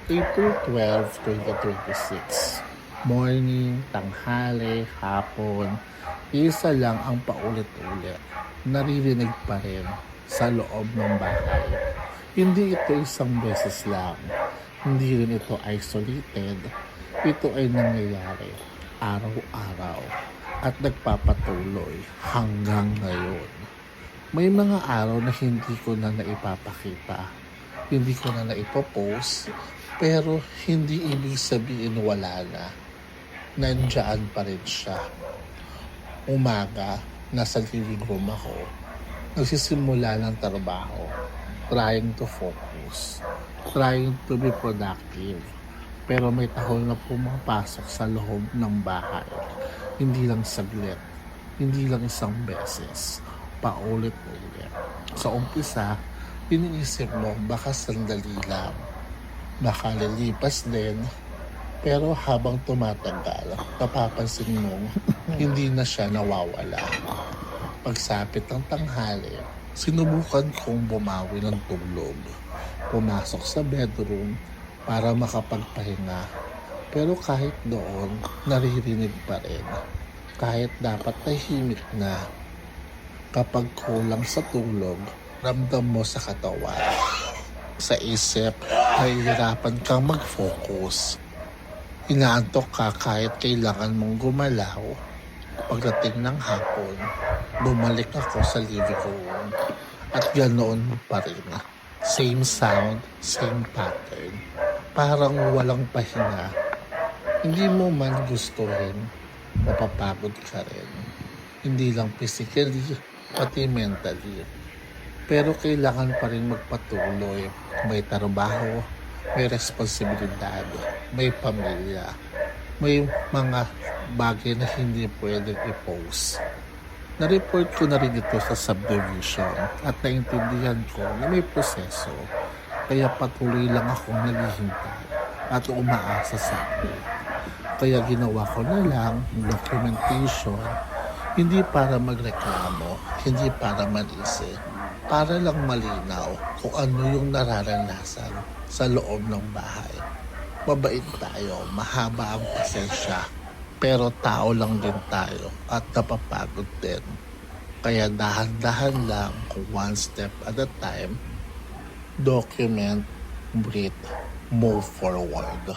April 12, 2026. Morning, tanghali, hapon, isa lang ang paulit-ulit. Naririnig pa rin sa loob ng bahay. Hindi ito isang beses lang. Hindi rin ito isolated. Ito ay nangyayari araw-araw at nagpapatuloy hanggang ngayon. May mga araw na hindi ko na naipapakita, hindi ko na naipopost, pero hindi ibig sabihin wala na. Nandiyan pa rin siya. Umaga, nasa living room ako. Nagsisimula ng trabaho. Trying to focus. Trying to be productive. Pero may tahol na pumapasok sa loob ng bahay. Hindi lang saglit. Hindi lang isang beses. Paulit-ulit. Sa umpisa, iniisip mo baka sandali lang. Baka lilipas din, pero habang tumatagal, napapansin mong hindi na siya nawawala. Pagsapit ng tanghali, sinubukan kong bumawi ng tulog. Pumasok sa bedroom para makapagpahinga. Pero kahit doon, naririnig pa rin. Kahit dapat tahimik na. Kapag kulang sa tulog, ramdam mo sa katawan. Sa isip, nahihirapan kang mag-focus. Inaantok ka kahit kailangan mong gumalaw. Pagdating ng hapon, bumalik ako sa living room. At ganoon pa rin. Same sound, same pattern. Parang walang pahinga. Hindi mo man gustuhin, mapapagod ka rin. Hindi lang physically, pati mentally. Pero kailangan pa rin magpatuloy. May trabaho, may responsibilidad, may pamilya, may mga bagay na hindi pwedeng i-post. Na-report ko na rin ito sa subdivision at naintindihan ko na may proseso. Kaya patuloy lang akong naghihintay at umaasa sa akin. Kaya ginawa ko na lang documentation, hindi para magreklamo, hindi para manisi, para lang malinaw kung ano yung nararanasan sa loob ng bahay. Mabait tayo, mahaba ang pasensya, pero tao lang din tayo at napapagod din. Kaya dahan-dahan lang, one step at a time, document, breathe, move forward.